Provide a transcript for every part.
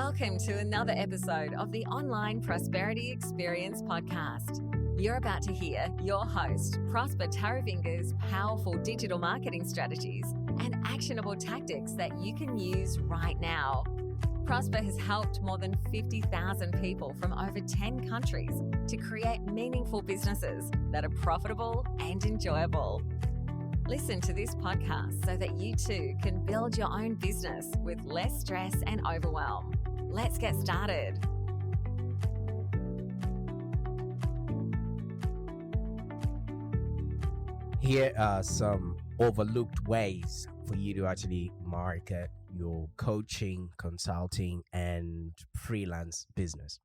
Welcome to another episode of the Online Prosperity Experience podcast. You're about to hear your host, Prosper Taravinga's powerful digital marketing strategies and actionable tactics that you can use right now. Prosper has helped more than 50,000 people from over 10 countries to create meaningful businesses that are profitable and enjoyable. Listen to this podcast so that you too can build your own business with less stress and overwhelm. Let's get started. Here are some overlooked ways for you to actually market your coaching, consulting, and freelance business.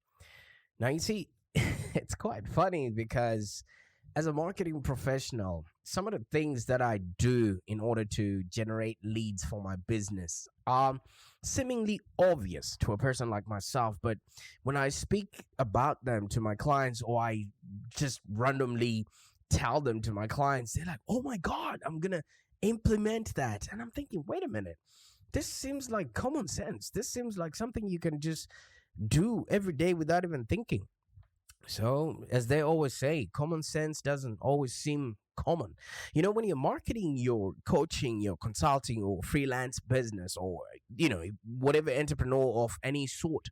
Now, you see, it's quite funny because as a marketing professional, some of the things that I do in order to generate leads for my business are seemingly obvious to a person like myself. But when I speak about them to my clients, or I just randomly tell them to my clients, they're like, oh my God, I'm going to implement that. And I'm thinking, wait a minute, this seems like common sense. This seems like something you can just do every day without even thinking. So, as they always say, common sense doesn't always seem common. You know, when you're marketing your coaching, your consulting, or freelance business, or, whatever entrepreneur of any sort,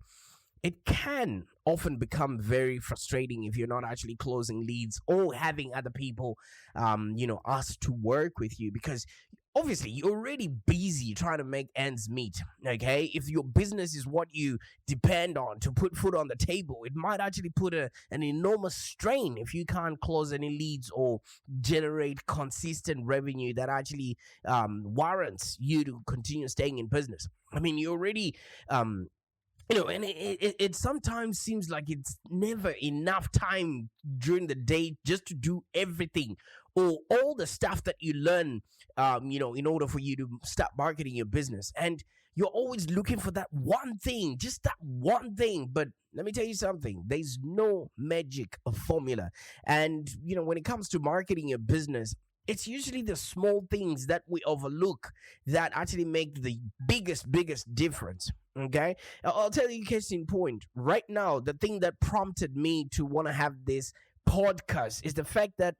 it can often become very frustrating if you're not actually closing leads or having other people, asked to work with you, because obviously you're already busy trying to make ends meet. Okay, if your business is what you depend on to put food on the table, it might actually put an enormous strain if you can't close any leads or generate consistent revenue that actually warrants you to continue staying in business. I mean, you already and it sometimes seems like it's never enough time during the day just to do everything or all the stuff that you learn, in order for you to start marketing your business. And you're always looking for that one thing, just that one thing. But let me tell you something, there's no magic formula. And, when it comes to marketing your business, it's usually the small things that we overlook that actually make the biggest difference. Okay, I'll tell you case in point. Right now, the thing that prompted me to want to have this podcast is the fact that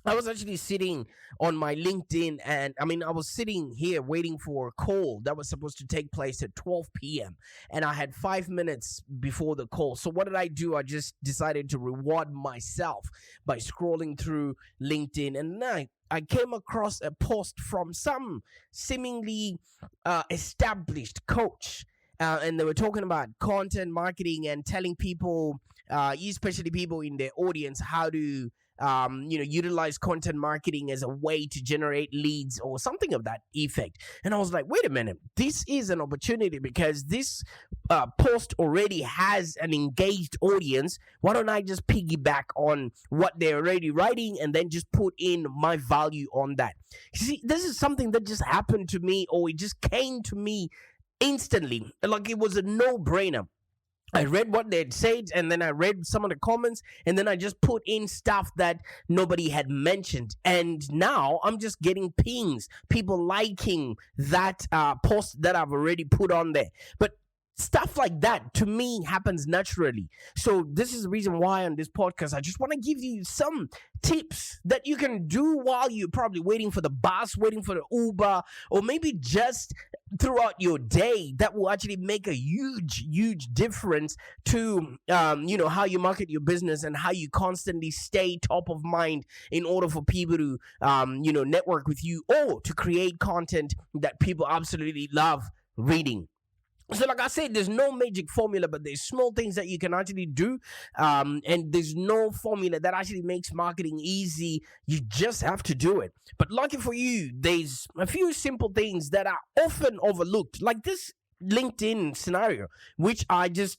I was actually sitting on my LinkedIn, and I was sitting here waiting for a call that was supposed to take place at 12 p.m. and I had 5 minutes before the call. So what did I do? I just decided to reward myself by scrolling through LinkedIn, and then I came across a post from some seemingly established coach. And they were talking about content marketing and telling people, especially people in their audience, how to utilize content marketing as a way to generate leads or something of that effect. And I was like, wait a minute, this is an opportunity because this post already has an engaged audience. Why don't I just piggyback on what they're already writing and then just put in my value on that? You see, this is something that just happened to me, or it just came to me instantly. Like, it was a no-brainer. I read what they had said, and then I read some of the comments, and then I just put in stuff that nobody had mentioned. And now I'm just getting pings, people liking that post that I've already put on there. But stuff like that, to me, happens naturally. So this is the reason why on this podcast, I just want to give you some tips that you can do while you're probably waiting for the bus, waiting for the Uber, or maybe just throughout your day, that will actually make a huge difference to how you market your business and how you constantly stay top of mind in order for people to network with you or to create content that people absolutely love reading. So like I said, there's no magic formula, but there's small things that you can actually do. And there's no formula that actually makes marketing easy. You just have to do it. But lucky for you, there's a few simple things that are often overlooked, like this LinkedIn scenario, which I just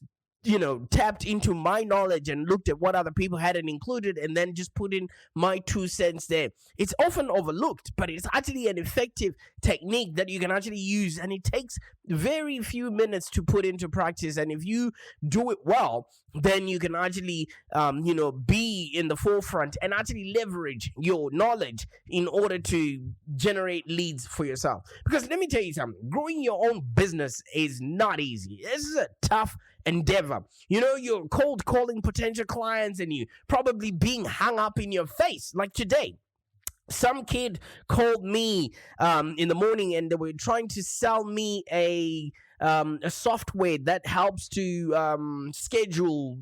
tapped into my knowledge and looked at what other people hadn't included and then just put in my 2 cents there. It's often overlooked, but it's actually an effective technique that you can actually use, and it takes very few minutes to put into practice. And if you do it well, then you can actually be in the forefront and actually leverage your knowledge in order to generate leads for yourself. Because let me tell you something, growing your own business is not easy. This is a tough endeavor. You're cold calling potential clients and you probably being hung up in your face. Like today, some kid called me in the morning and they were trying to sell me a software that helps to schedule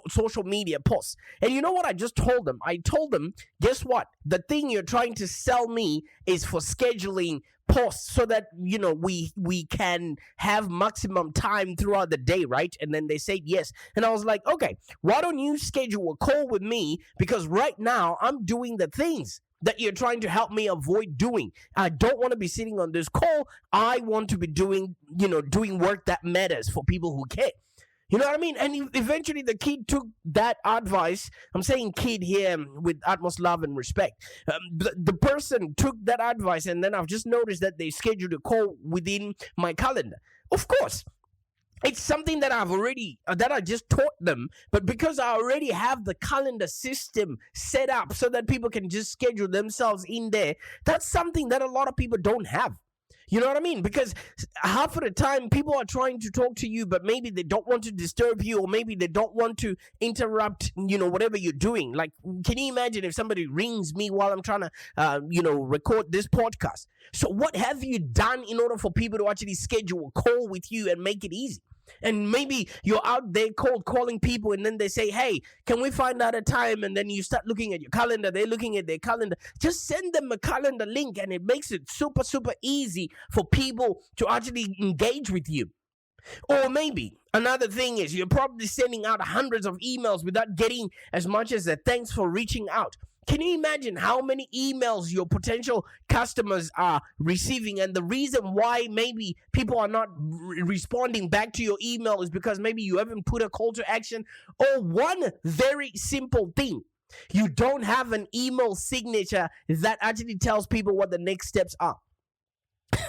social media posts. And you know what I just told them? I told them, guess what, the thing you're trying to sell me is for scheduling posts so that we can have maximum time throughout the day, right? And then they said yes, and I was like, okay, why don't you schedule a call with me, because right now I'm doing the things that you're trying to help me avoid doing. I don't want to be sitting on this call. I want to be doing work that matters for people who care. You know what I mean? And eventually the kid took that advice. I'm saying kid here with utmost love and respect. The person took that advice, and then I've just noticed that they scheduled a call within my calendar. Of course, it's something that that I just taught them, but because I already have the calendar system set up so that people can just schedule themselves in there, that's something that a lot of people don't have. You know what I mean? Because half of the time people are trying to talk to you, but maybe they don't want to disturb you, or maybe they don't want to interrupt, whatever you're doing. Like, can you imagine if somebody rings me while I'm trying to, record this podcast? So what have you done in order for people to actually schedule a call with you and make it easy? And maybe you're out there cold calling people, and then they say, hey, can we find out a time? And then you start looking at your calendar. They're looking at their calendar. Just send them a calendar link, and it makes it super, super easy for people to actually engage with you. Or maybe another thing is you're probably sending out hundreds of emails without getting as much as a thanks for reaching out. Can you imagine how many emails your potential customers are receiving? And the reason why maybe people are not responding back to your email is because maybe you haven't put a call to action, or one very simple thing. You don't have an email signature that actually tells people what the next steps are.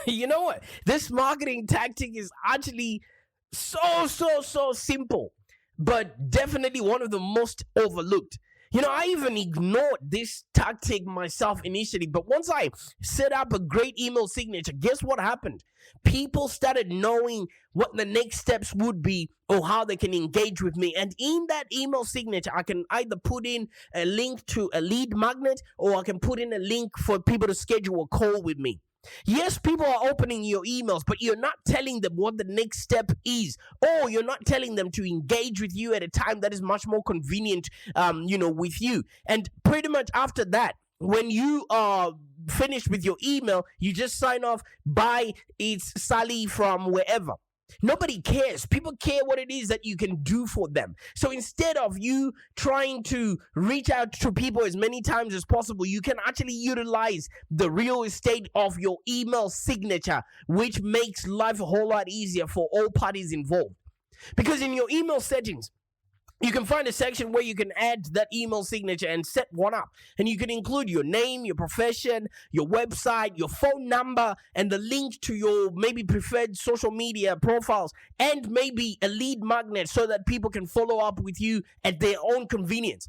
You know what? This marketing tactic is actually so simple, but definitely one of the most overlooked. I even ignored this tactic myself initially, but once I set up a great email signature, guess what happened? People started knowing what the next steps would be or how they can engage with me. And in that email signature, I can either put in a link to a lead magnet, or I can put in a link for people to schedule a call with me. Yes, people are opening your emails, but you're not telling them what the next step is, or you're not telling them to engage with you at a time that is much more convenient, with you. And pretty much after that, when you are finished with your email, you just sign off, bye, it's Sally from wherever. Nobody cares. People care what it is that you can do for them. So instead of you trying to reach out to people as many times as possible, you can actually utilize the real estate of your email signature, which makes life a whole lot easier for all parties involved. Because in your email settings, you can find a section where you can add that email signature and set one up. And you can include your name, your profession, your website, your phone number, and the link to your maybe preferred social media profiles, and maybe a lead magnet so that people can follow up with you at their own convenience.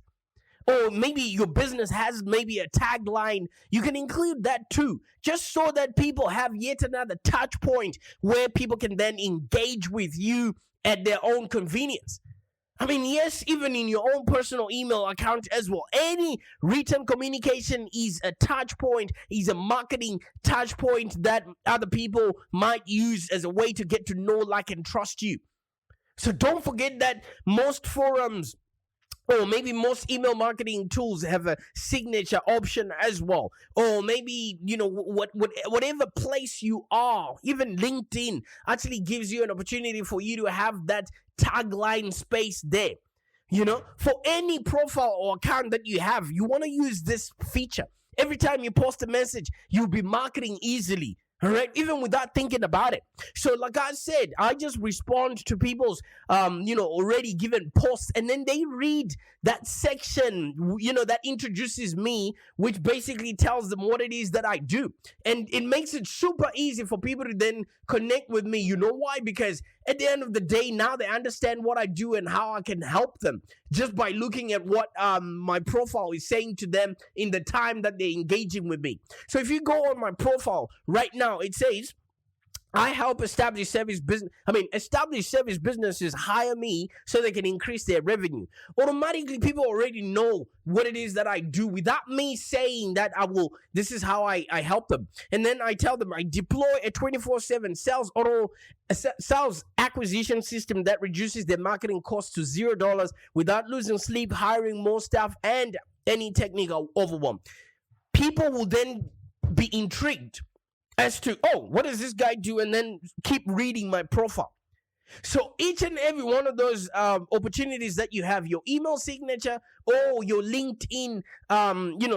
Or maybe your business has maybe a tagline. You can include that too, just so that people have yet another touch point where people can then engage with you at their own convenience. I mean, yes, even in your own personal email account as well. Any written communication is a touch point, is a marketing touch point that other people might use as a way to get to know, like, and trust you. So don't forget that most forums, or maybe most email marketing tools, have a signature option as well. Or maybe, whatever place you are, even LinkedIn actually gives you an opportunity for you to have that tagline space there. For any profile or account that you have, you want to use this feature. Every time you post a message, you'll be marketing easily. All right, even without thinking about it. So, like I said, I just respond to people's, already given posts, and then they read that section, that introduces me, which basically tells them what it is that I do, and it makes it super easy for people to then connect with me. You know why? Because at the end of the day, now they understand what I do and how I can help them just by looking at what my profile is saying to them in the time that they're engaging with me. So if you go on my profile right now, it says, I help established service businesses hire me so they can increase their revenue. Automatically, people already know what it is that I do without me saying that this is how I help them. And then I tell them I deploy a 24/7 sales acquisition system that reduces their marketing costs to $0 without losing sleep, hiring more staff, and any technical overwhelm. People will then be intrigued as to, what does this guy do? And then keep reading my profile. So each and every one of those opportunities that you have, your email signature or your LinkedIn,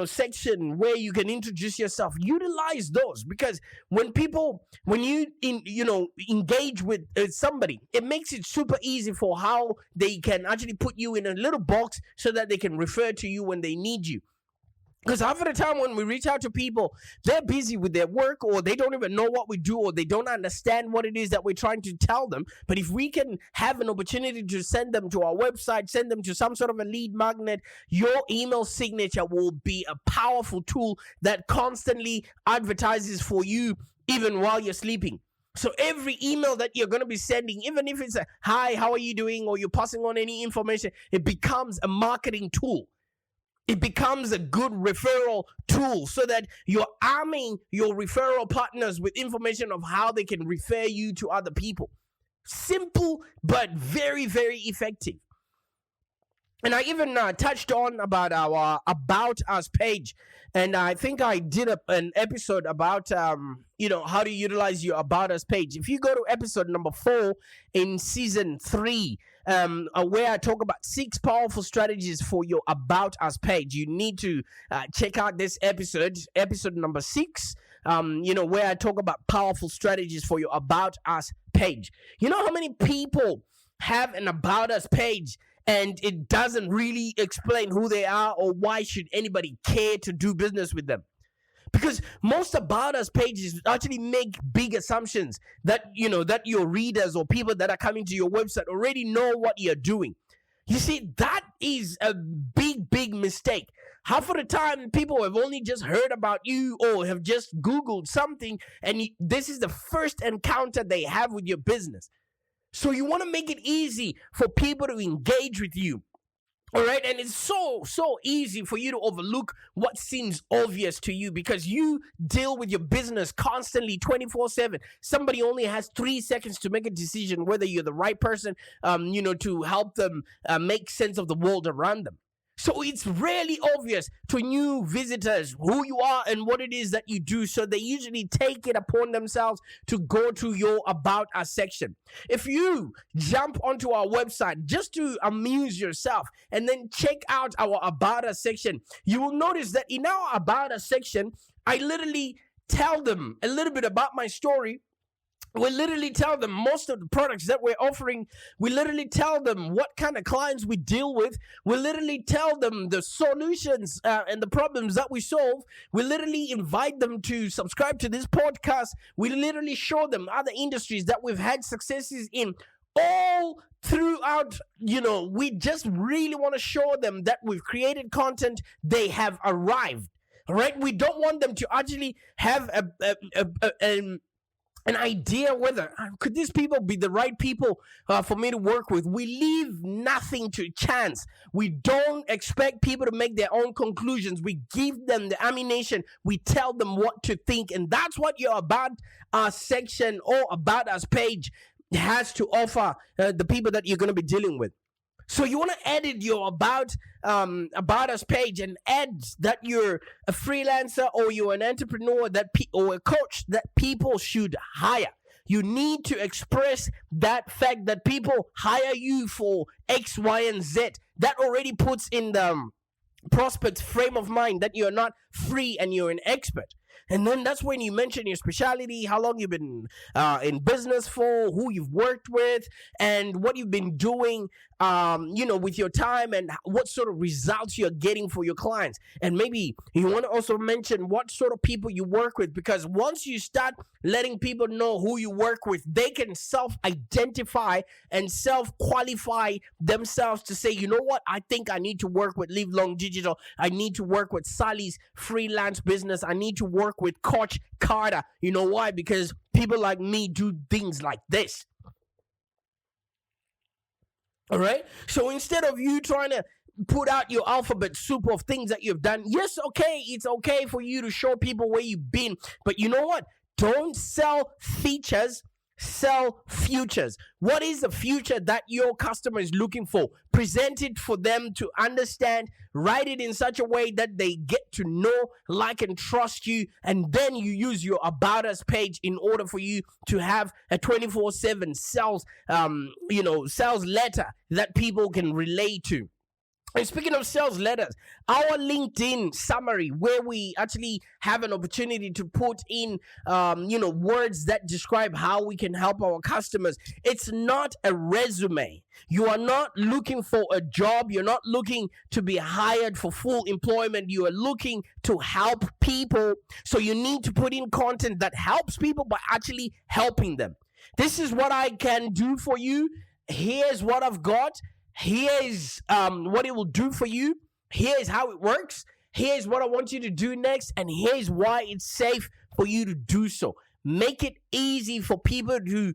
section where you can introduce yourself, utilize those, because when you engage with somebody, it makes it super easy for how they can actually put you in a little box so that they can refer to you when they need you. Because half of the time when we reach out to people, they're busy with their work, or they don't even know what we do, or they don't understand what it is that we're trying to tell them. But if we can have an opportunity to send them to our website, send them to some sort of a lead magnet, your email signature will be a powerful tool that constantly advertises for you even while you're sleeping. So every email that you're going to be sending, even if it's a hi, how are you doing, or you're passing on any information, it becomes a marketing tool. It becomes a good referral tool so that you're arming your referral partners with information of how they can refer you to other people. Simple, but very, very effective. And I even touched on about our About Us page. And I think I did an episode about, how to utilize your About Us page. If you go to episode number 4 in season 3, where I talk about 6 powerful strategies for your About Us page, you need to check out this episode number 6, where I talk about powerful strategies for your About Us page. You know how many people have an About Us page and it doesn't really explain who they are, or why should anybody care to do business with them? Because most About Us pages actually make big assumptions that your readers or people that are coming to your website already know what you're doing. You see, that is a big, big mistake. Half of the time, people have only just heard about you or have just Googled something, and this is the first encounter they have with your business. So you want to make it easy for people to engage with you. All right, and it's so easy for you to overlook what seems obvious to you, because you deal with your business constantly 24/7. Somebody only has 3 seconds to make a decision whether you're the right person, to help them make sense of the world around them. So it's really obvious to new visitors who you are and what it is that you do. So they usually take it upon themselves to go to your About Us section. If you jump onto our website just to amuse yourself and then check out our About Us section, you will notice that in our About Us section, I literally tell them a little bit about my story. We literally tell them most of the products that we're offering. We literally tell them what kind of clients we deal with. We literally tell them the solutions and the problems that we solve. We literally invite them to subscribe to this podcast. We literally show them other industries that we've had successes in. All throughout, we just really want to show them that we've created content. They have arrived. All right. We don't want them to actually have an idea whether could these people be the right people for me to work with. We leave nothing to chance. We don't expect people to make their own conclusions. We give them the ammunition. We tell them what to think, and that's what your About Us section or About Us page has to offer the people that you're going to be dealing with. So you want to edit your About Us page and add that you're a freelancer or you're an entrepreneur or a coach that people should hire. You need to express that fact that people hire you for X, Y, and Z. That already puts in the prospect's frame of mind that you're not free and you're an expert. And then that's when you mention your specialty, how long you've been in business for, who you've worked with, and what you've been doing, with your time, and what sort of results you're getting for your clients. And maybe you want to also mention what sort of people you work with, because once you start letting people know who you work with, they can self-identify and self-qualify themselves to say, you know what, I think I need to work with Live Long Digital. I need to work with Sally's freelance business. I need to work with Coach Carter. You know why? Because people like me do things like this. All right. So instead of you trying to put out your alphabet soup of things that you've done, yes, okay, it's okay for you to show people where you've been. But you know what? Don't sell features, sell futures. What is the future that your customer is looking for? Present it for them to understand. Write it in such a way that they get to know, like, and trust you. And then you use your About Us page in order for you to have a 24/7 sales, sales letter that people can relate to. And speaking of sales letters, our LinkedIn summary, where we actually have an opportunity to put in, words that describe how we can help our customers. It's not a resume. You are not looking for a job. You're not looking to be hired for full employment. You are looking to help people. So you need to put in content that helps people by actually helping them. This is what I can do for you. Here's what I've got. Here's what it will do for you. Here's how it works. Here's what I want you to do next. And here's why it's safe for you to do so. Make it easy for people to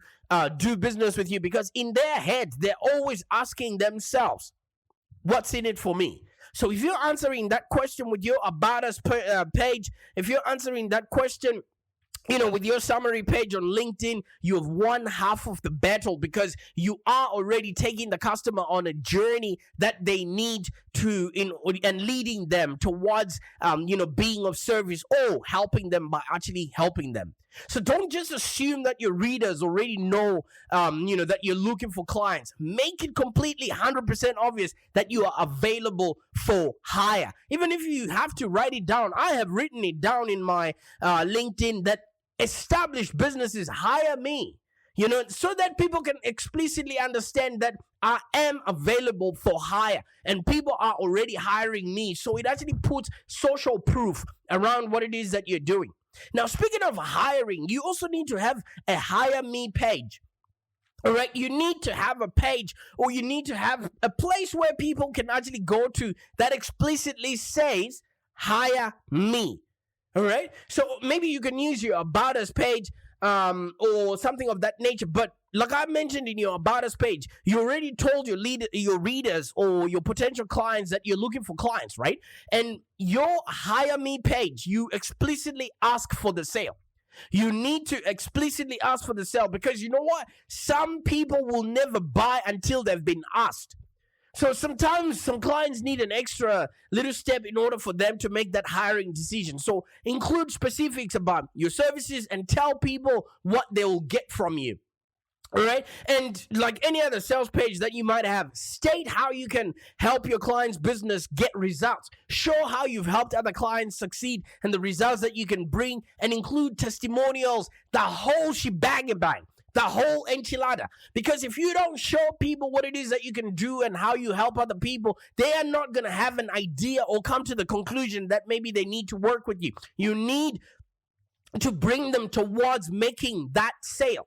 do business with you, because in their heads, they're always asking themselves, what's in it for me? So if you're answering that question with your About Us page, if you're answering that question with your summary page on LinkedIn, you have won half of the battle, because you are already taking the customer on a journey that they need to, and leading them towards, being of service, or helping them by actually helping them. So don't just assume that your readers already know, that you're looking for clients. Make it completely 100% obvious that you are available for hire. Even if you have to write it down, I have written it down in my LinkedIn that established businesses hire me, so that people can explicitly understand that I am available for hire, and people are already hiring me. So it actually puts social proof around what it is that you're doing. Now, speaking of hiring, you also need to have a Hire Me page. All right, you need to have a page, or you need to have a place where people can actually go to that explicitly says hire me. All right, so maybe you can use your About Us page, or something of that nature. But like I mentioned in your About Us page, you already told your readers or your potential clients that you're looking for clients, right? And your Hire Me page, you explicitly ask for the sale. You need to explicitly ask for the sale, because you know what? Some people will never buy until they've been asked. So sometimes some clients need an extra little step in order for them to make that hiring decision. So include specifics about your services and tell people what they will get from you. All right. And like any other sales page that you might have, state how you can help your client's business get results. Show how you've helped other clients succeed and the results that you can bring, and include testimonials, the whole shebang about the whole enchilada. Because if you don't show people what it is that you can do and how you help other people, they are not going to have an idea or come to the conclusion that maybe they need to work with you. You need to bring them towards making that sale.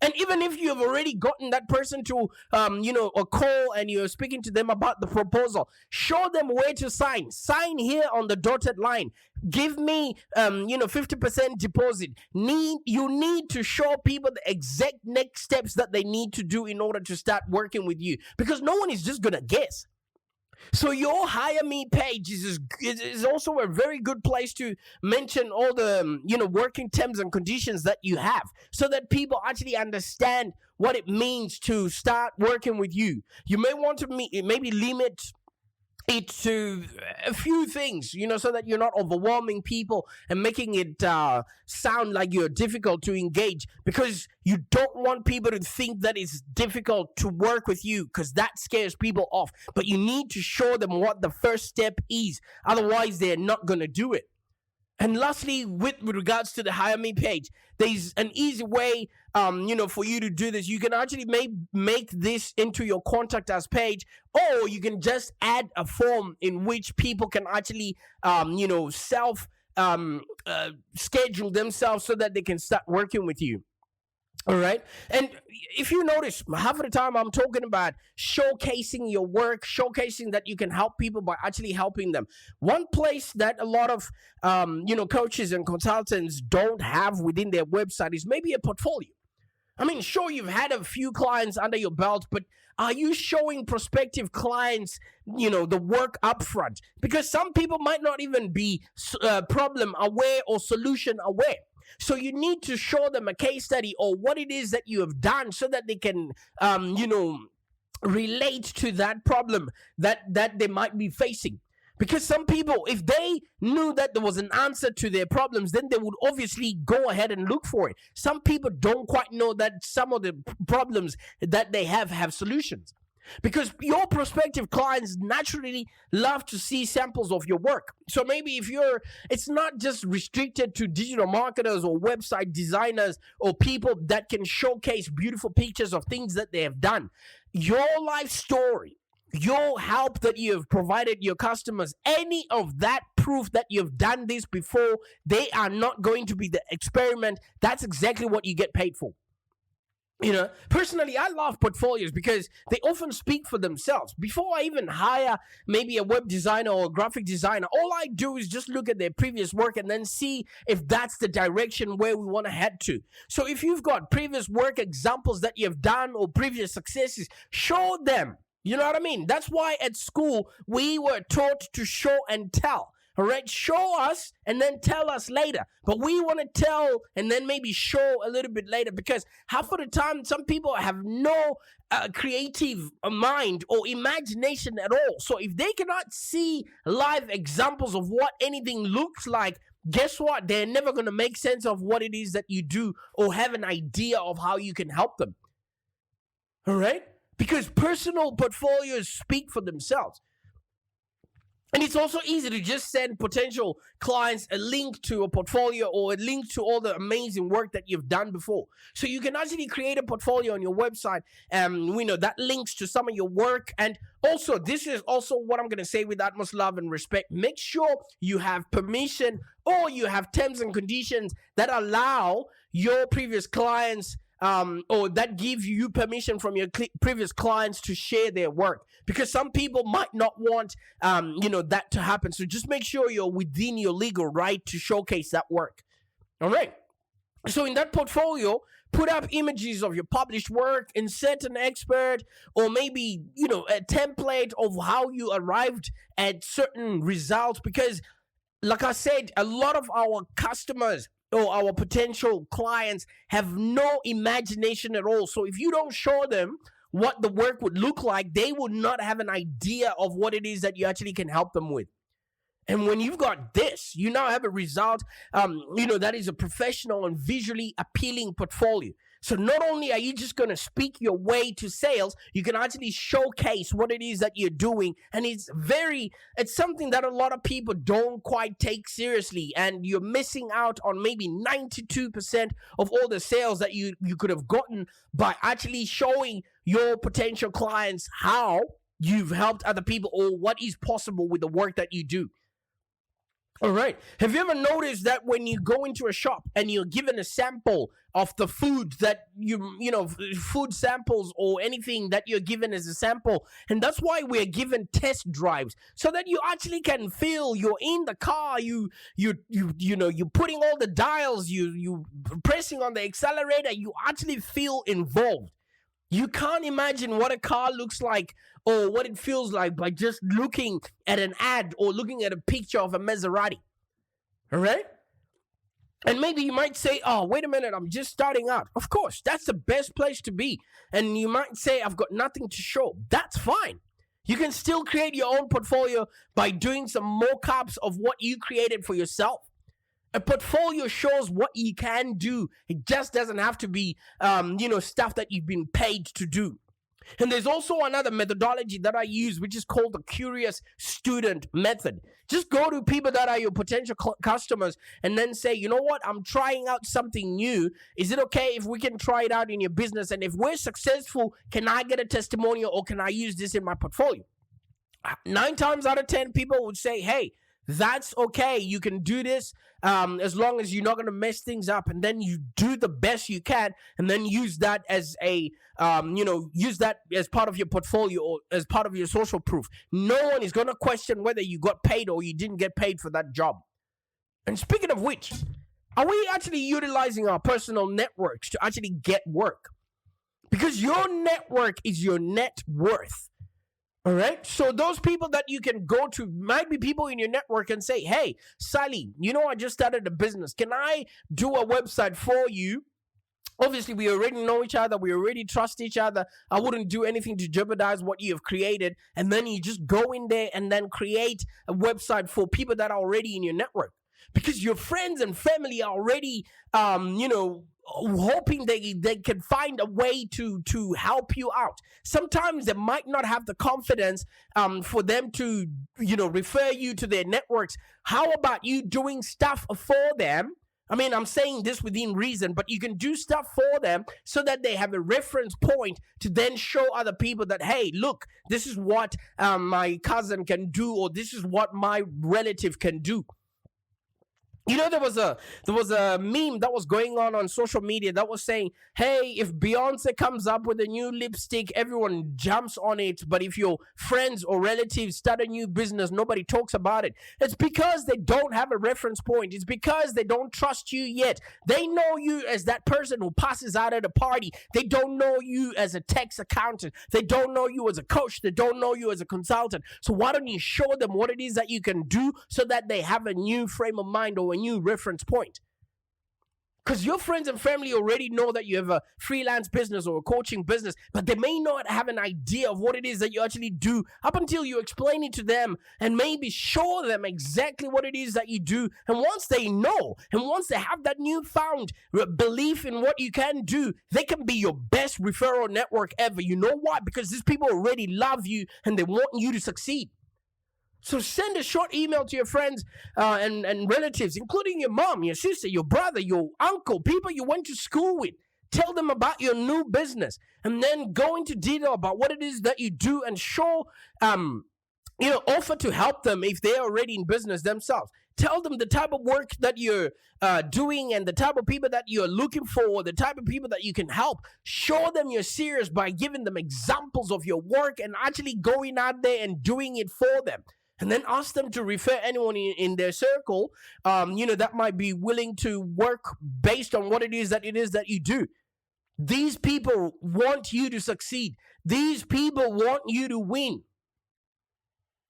And even if you have already gotten that person to, a call, and you're speaking to them about the proposal, show them where to sign. Sign here on the dotted line. Give me, 50% deposit. You need to show people the exact next steps that they need to do in order to start working with you, because no one is just going to guess. So your Hire Me page is also a very good place to mention all the working terms and conditions that you have, so that people actually understand what it means to start working with you. You may want to maybe limit it to a few things, so that you're not overwhelming people and making it sound like you're difficult to engage, because you don't want people to think that it's difficult to work with you, because that scares people off. But you need to show them what the first step is. Otherwise, they're not going to do it. And lastly, with regards to the Hire Me page, there's an easy way, for you to do this. You can actually make this into your contact us page, or you can just add a form in which people can actually, self schedule themselves so that they can start working with you. All right. And if you notice, half of the time I'm talking about showcasing your work, showcasing that you can help people by actually helping them. One place that a lot of, coaches and consultants don't have within their website is maybe a portfolio. I mean, sure, you've had a few clients under your belt, but are you showing prospective clients, the work upfront? Because some people might not even be problem aware or solution aware. So you need to show them a case study or what it is that you have done so that they can, relate to that problem that they might be facing. Because some people, if they knew that there was an answer to their problems, then they would obviously go ahead and look for it. Some people don't quite know that some of the problems that they have solutions. Because your prospective clients naturally love to see samples of your work. So maybe it's not just restricted to digital marketers or website designers or people that can showcase beautiful pictures of things that they have done. Your life story, your help that you have provided your customers, any of that proof that you've done this before, they are not going to be the experiment. That's exactly what you get paid for. Personally, I love portfolios because they often speak for themselves. Before I even hire maybe a web designer or a graphic designer, all I do is just look at their previous work and then see if that's the direction where we want to head to. So if you've got previous work examples that you've done or previous successes, show them. You know what I mean? That's why at school we were taught to show and tell. All right, show us and then tell us later. But we want to tell and then maybe show a little bit later, because half of the time some people have no creative mind or imagination at all. So if they cannot see live examples of what anything looks like, guess what? They're never going to make sense of what it is that you do or have an idea of how you can help them. All right? Because personal portfolios speak for themselves. And it's also easy to just send potential clients a link to a portfolio or a link to all the amazing work that you've done before. So you can actually create a portfolio on your website. We know that links to some of your work. And also, this is also what I'm going to say with utmost love and respect. Make sure you have permission or you have terms and conditions that allow your previous clients or that give you permission from your previous clients to share their work, because some people might not want that to happen. So just make sure you're within your legal right to showcase that work. All right. So in that portfolio, put up images of your published work, insert an expert, or maybe a template of how you arrived at certain results, because like I said, a lot of our customers or our potential clients have no imagination at all. So if you don't show them what the work would look like, they would not have an idea of what it is that you actually can help them with. And when you've got this, you now have a result, that is a professional and visually appealing portfolio. So not only are you just going to speak your way to sales, you can actually showcase what it is that you're doing. And it's something that a lot of people don't quite take seriously. And you're missing out on maybe 92% of all the sales that you could have gotten by actually showing your potential clients how you've helped other people or what is possible with the work that you do. All right. Have you ever noticed that when you go into a shop and you're given a sample of the food that food samples or anything that you're given as a sample, and that's why we're given test drives so that you actually can feel you're in the car, you're putting all the dials, you pressing on the accelerator, you actually feel involved. You can't imagine what a car looks like or what it feels like by just looking at an ad or looking at a picture of a Maserati. All right? And maybe you might say, oh, wait a minute, I'm just starting out. Of course, that's the best place to be. And you might say, I've got nothing to show. That's fine. You can still create your own portfolio by doing some mock-ups of what you created for yourself. A portfolio shows what you can do. It just doesn't have to be, stuff that you've been paid to do. And there's also another methodology that I use, which is called the curious student method. Just go to people that are your potential customers and then say, you know what, I'm trying out something new. Is it okay if we can try it out in your business? And if we're successful, can I get a testimonial or can I use this in my portfolio? 9 times out of 10, people would say, hey, that's okay. You can do this as long as you're not going to mess things up. And then you do the best you can and then use that as use that as part of your portfolio or as part of your social proof. No one is going to question whether you got paid or you didn't get paid for that job. And speaking of which, are we actually utilizing our personal networks to actually get work? Because your network is your net worth. All right. So those people that you can go to might be people in your network and say, hey, Sally, I just started a business. Can I do a website for you? Obviously, we already know each other. We already trust each other. I wouldn't do anything to jeopardize what you have created. And then you just go in there and then create a website for people that are already in your network. Because your friends and family are already, hoping they can find a way to help you out. Sometimes they might not have the confidence for them to refer you to their networks. How about you doing stuff for them? I mean, I'm saying this within reason, but you can do stuff for them so that they have a reference point to then show other people that, hey, look, this is what my cousin can do, or this is what my relative can do. There was a meme that was going on social media that was saying, hey, if Beyonce comes up with a new lipstick, everyone jumps on it. But if your friends or relatives start a new business, nobody talks about it. It's because they don't have a reference point. It's because they don't trust you yet. They know you as that person who passes out at a party. They don't know you as a tax accountant. They don't know you as a coach. They don't know you as a consultant. So why don't you show them what it is that you can do so that they have a new frame of mind or a new reference point? Because your friends and family already know that you have a freelance business or a coaching business, but they may not have an idea of what it is that you actually do up until you explain it to them and maybe show them exactly what it is that you do. And once they know, and once they have that newfound belief in what you can do, they can be your best referral network ever. You know why? Because these people already love you and they want you to succeed. So send a short email to your friends and relatives, including your mom, your sister, your brother, your uncle, people you went to school with. Tell them about your new business and then go into detail about what it is that you do and show, offer to help them if they're already in business themselves. Tell them the type of work that you're doing and the type of people that you're looking for, the type of people that you can help. Show them you're serious by giving them examples of your work and actually going out there and doing it for them. And then ask them to refer anyone in their circle, that might be willing to work based on what it is that you do. These people want you to succeed. These people want you to win.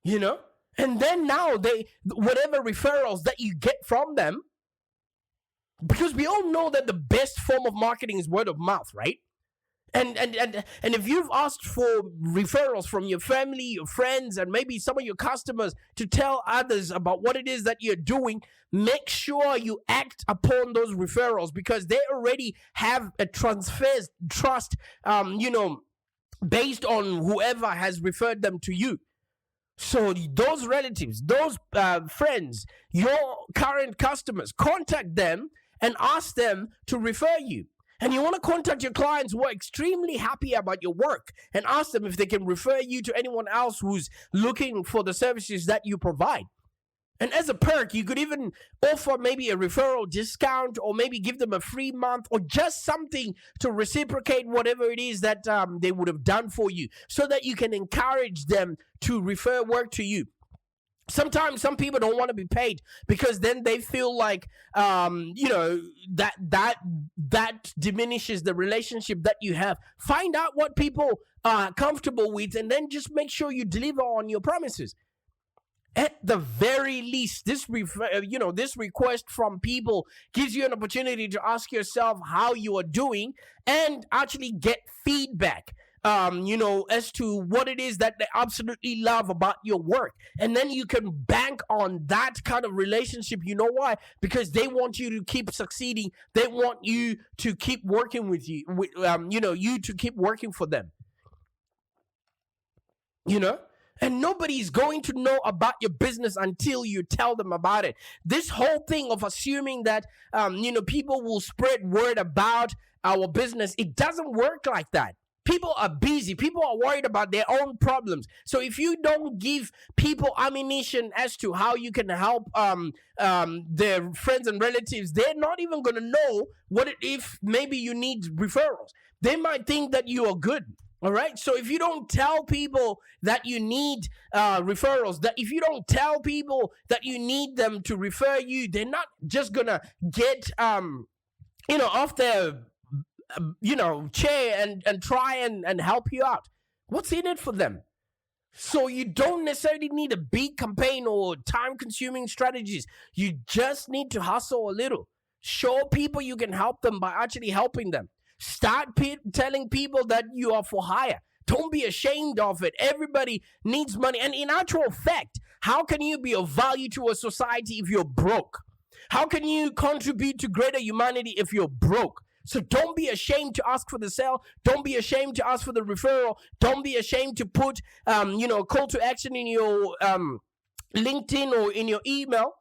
And then now whatever referrals that you get from them, because we all know that the best form of marketing is word of mouth, right? And if you've asked for referrals from your family, your friends, and maybe some of your customers to tell others about what it is that you're doing, make sure you act upon those referrals because they already have a trust, based on whoever has referred them to you. So those relatives, those friends, your current customers, contact them and ask them to refer you. And you want to contact your clients who are extremely happy about your work and ask them if they can refer you to anyone else who's looking for the services that you provide. And as a perk, you could even offer maybe a referral discount or maybe give them a free month or just something to reciprocate whatever it is that they would have done for you so that you can encourage them to refer work to you. Sometimes some people don't want to be paid because then they feel like, that diminishes the relationship that you have. Find out what people are comfortable with and then just make sure you deliver on your promises. At the very least, this request from people gives you an opportunity to ask yourself how you are doing and actually get feedback. As to what it is that they absolutely love about your work. And then you can bank on that kind of relationship. You know why? Because they want you to keep succeeding. They want you to keep working with you, you to keep working for them. you know? And nobody's going to know about your business until you tell them about it. This whole thing of assuming that, people will spread word about our business, it doesn't work like that. People are busy. People are worried about their own problems. So if you don't give people ammunition as to how you can help their friends and relatives, they're not even going to know if maybe you need referrals. They might think that you are good. All right. So if you don't tell people that you need referrals, that if you don't tell people that you need them to refer you, they're not just gonna get off their chair and try and help you out. What's in it for them? So you don't necessarily need a big campaign or time-consuming strategies. You just need to hustle a little. Show people you can help them by actually helping them. Start telling people that you are for hire. Don't be ashamed of it. Everybody needs money. And in actual fact, how can you be of value to a society if you're broke? How can you contribute to greater humanity if you're broke? So don't be ashamed to ask for the sale. Don't be ashamed to ask for the referral. Don't be ashamed to put, call to action in your LinkedIn or in your email.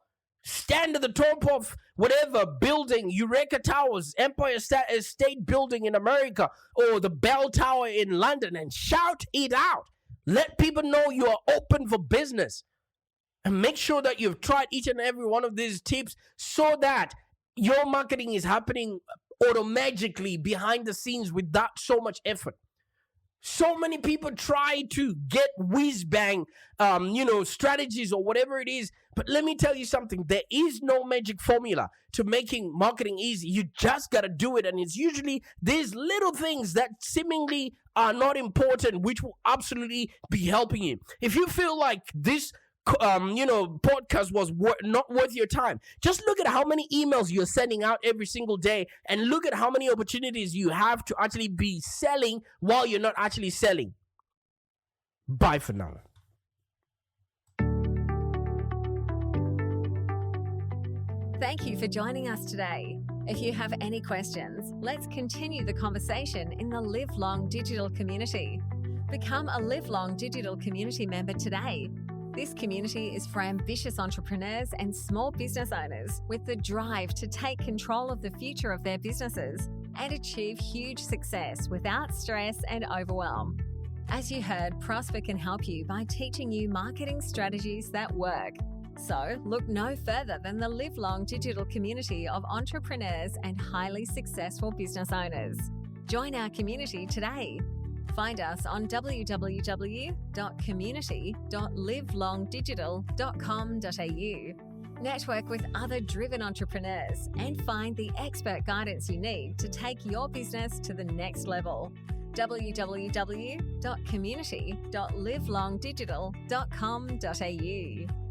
Stand at the top of whatever building, Eureka Towers, Empire State Building in America, or the Bell Tower in London, and shout it out. Let people know you are open for business. And make sure that you've tried each and every one of these tips so that your marketing is happening automatically behind the scenes without so much effort. So many people try to get whiz-bang, strategies or whatever it is. But let me tell you something. There is no magic formula to making marketing easy. You just got to do it. And it's usually these little things that seemingly are not important, which will absolutely be helping you. If you feel like this podcast was not worth your time, just look at how many emails you're sending out every single day and look at how many opportunities you have to actually be selling while you're not actually selling. Bye for now. Thank you for joining us today. If you have any questions, let's continue the conversation in the Live Long Digital community. Become a Live Long Digital community member today. This community is for ambitious entrepreneurs and small business owners with the drive to take control of the future of their businesses and achieve huge success without stress and overwhelm. As you heard, Prosper can help you by teaching you marketing strategies that work. So look no further than the Live Long Digital community of entrepreneurs and highly successful business owners. Join our community today. Find us on www.community.livelongdigital.com.au. Network with other driven entrepreneurs and find the expert guidance you need to take your business to the next level. www.community.livelongdigital.com.au